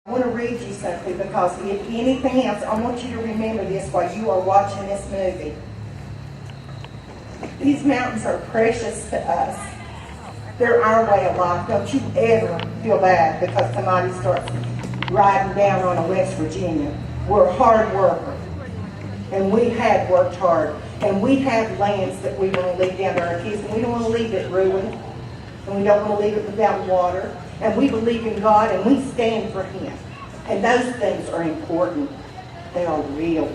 I want to read you something because if anything else, I want you to remember this while you are watching this movie. These mountains are precious to us. They're our way of life. Don't you ever feel bad because somebody starts riding down on a West Virginia. We're a hard worker. And we have worked hard. And we have lands that we want to leave down to our kids. And we don't want to leave it ruined. And we don't want to leave it without water. And we believe in God and we stand for Him. And those things are important. They are real.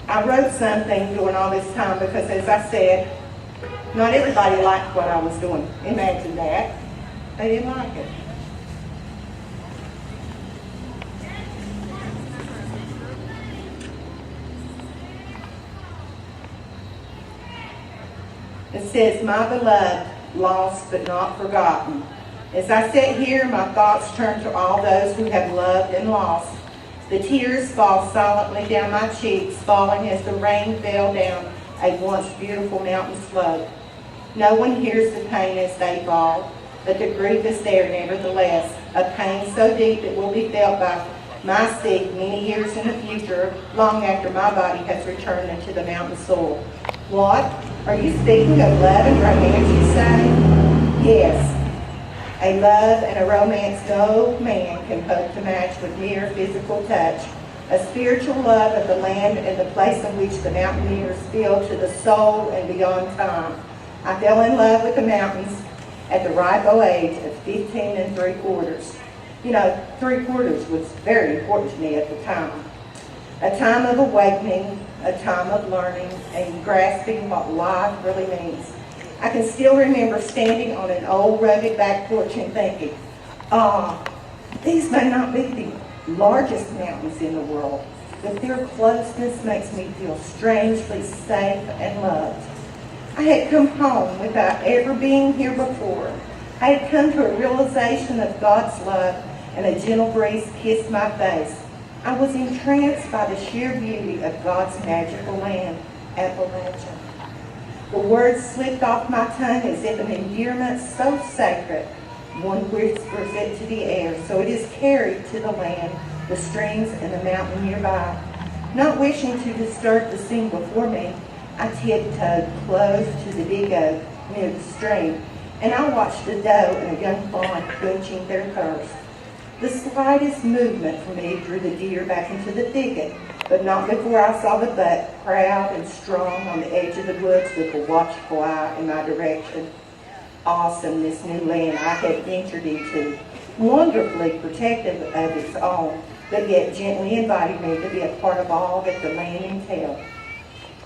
I wrote something during all this time because, as I said, not everybody liked what I was doing. Imagine that. They didn't like it. It says, "My beloved, lost but not forgotten. As I sit here, my thoughts turn to all those who have loved and lost. The tears fall silently down my cheeks, falling as the rain fell down a once beautiful mountain slope. No one hears the pain as they fall, but the grief is there nevertheless, a pain so deep it will be felt by my seed many years in the future, long after my body has returned into the mountain soil." What? Are you speaking of love and romance, you say? Yes. A love and a romance no man can hope to match with mere physical touch. A spiritual love of the land and the place in which the mountaineers feel to the soul and beyond time. I fell in love with the mountains at the ripe old age of 15 3/4. You know, 3/4 was very important to me at the time. A time of awakening, a time of learning and grasping what life really means. I can still remember standing on an old rugged back porch and thinking, these may not be the largest mountains in the world, but their closeness makes me feel strangely safe and loved. I had come home without ever being here before. I had come to a realization of God's love, and a gentle breeze kissed my face. I was entranced by the sheer beauty of God's magical land, Appalachia. The words slipped off my tongue as if an endearment so sacred. One whispers it to the air, so it is carried to the land, the streams, and the mountain nearby. Not wishing to disturb the scene before me, I tiptoed close to the big oak near the stream, and I watched a doe and a young fawn quenching their thirst. The slightest movement from me drew the deer back into the thicket, but not before I saw the buck, proud and strong on the edge of the woods with a watchful eye in my direction. Awesome, this new land I had ventured into, wonderfully protective of its own, but yet gently inviting me to be a part of all that the land entailed.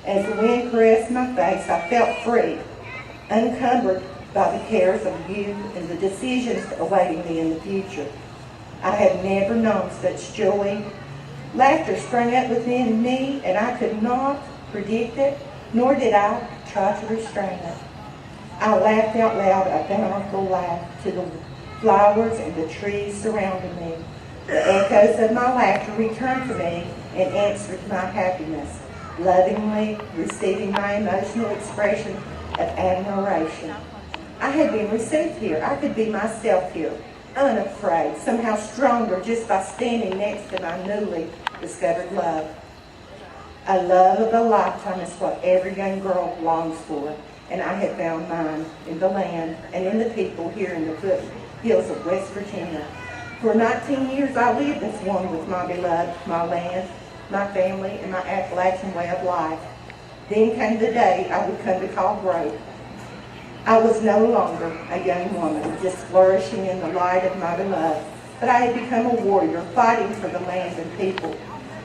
As the wind caressed my face, I felt free, unencumbered by the cares of youth and the decisions awaiting me in the future. I had never known such joy. Laughter sprang up within me, and I could not predict it, nor did I try to restrain it. I laughed out loud, a bountiful laugh, to the flowers and the trees surrounding me. The echoes of my laughter returned to me and answered my happiness, lovingly receiving my emotional expression of admiration. I had been received here. I could be myself here, unafraid, somehow stronger just by standing next to my newly discovered love. A love of a lifetime is what every young girl longs for, and I have found mine in the land and in the people here in the foothills of West Virginia. For 19 years I lived as one with my beloved, my land, my family, and my Appalachian way of life. Then came the day I would come to call growth. I was no longer a young woman, just flourishing in the light of my beloved, but I had become a warrior, fighting for the land and people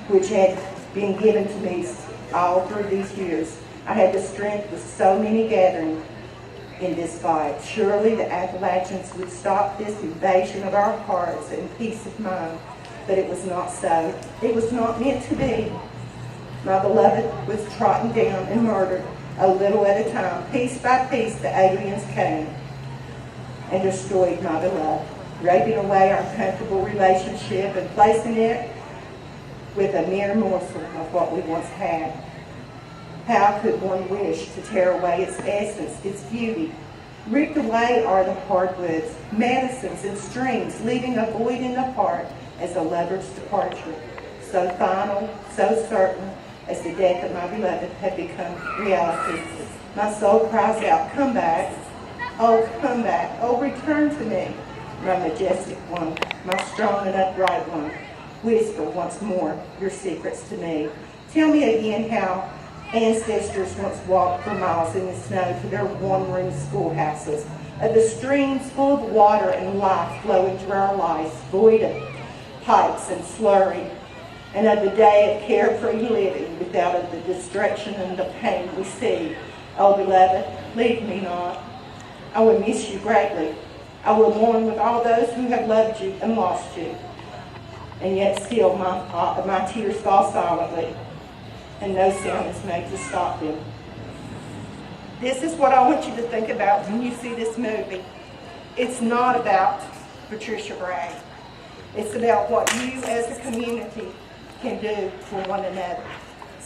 which had been given to me all through these years. I had the strength with so many gathering in this fight. Surely the Appalachians would stop this invasion of our hearts and peace of mind, but it was not so. It was not meant to be. My beloved was trodden down and murdered a little at a time. Piece by piece, the aliens came and destroyed my beloved, raping away our comfortable relationship and placing it with a mere morsel of what we once had. How could one wish to tear away its essence, its beauty, Ripped away are the hardwoods, medicines and streams, leaving a void in the heart as a lover's departure. So final, so certain, as the death of my beloved had become reality. My soul cries out, come back, oh return to me, my majestic one, my strong and upright one. Whisper once more your secrets to me. Tell me again how ancestors once walked for miles in the snow to their one-room schoolhouses, of the streams full of water and life flowing through our lives, void of pipes and slurry, and of the day of carefree living without of the distraction and the pain we see. Oh, beloved, leave me not. I will miss you greatly. I will mourn with all those who have loved you and lost you. And yet still my tears fall silently, and no sound is made to stop them. This is what I want you to think about when you see this movie. It's not about Patricia Bragg. It's about what you as a community can do for one another.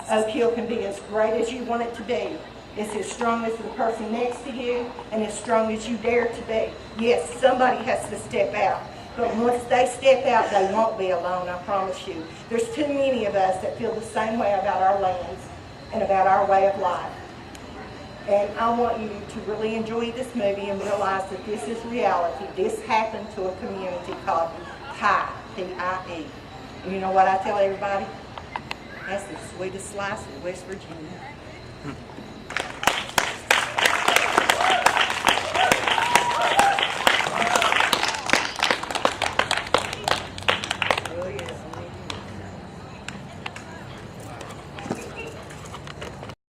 Oak Hill can be as great as you want it to be. It's as strong as the person next to you and as strong as you dare to be. Yes, somebody has to step out. But once they step out, they won't be alone, I promise you. There's too many of us that feel the same way about our lands and about our way of life. And I want you to really enjoy this movie and realize that this is reality. This happened to a community called Pie, P-I-E. And you know what I tell everybody? That's the sweetest slice of West Virginia.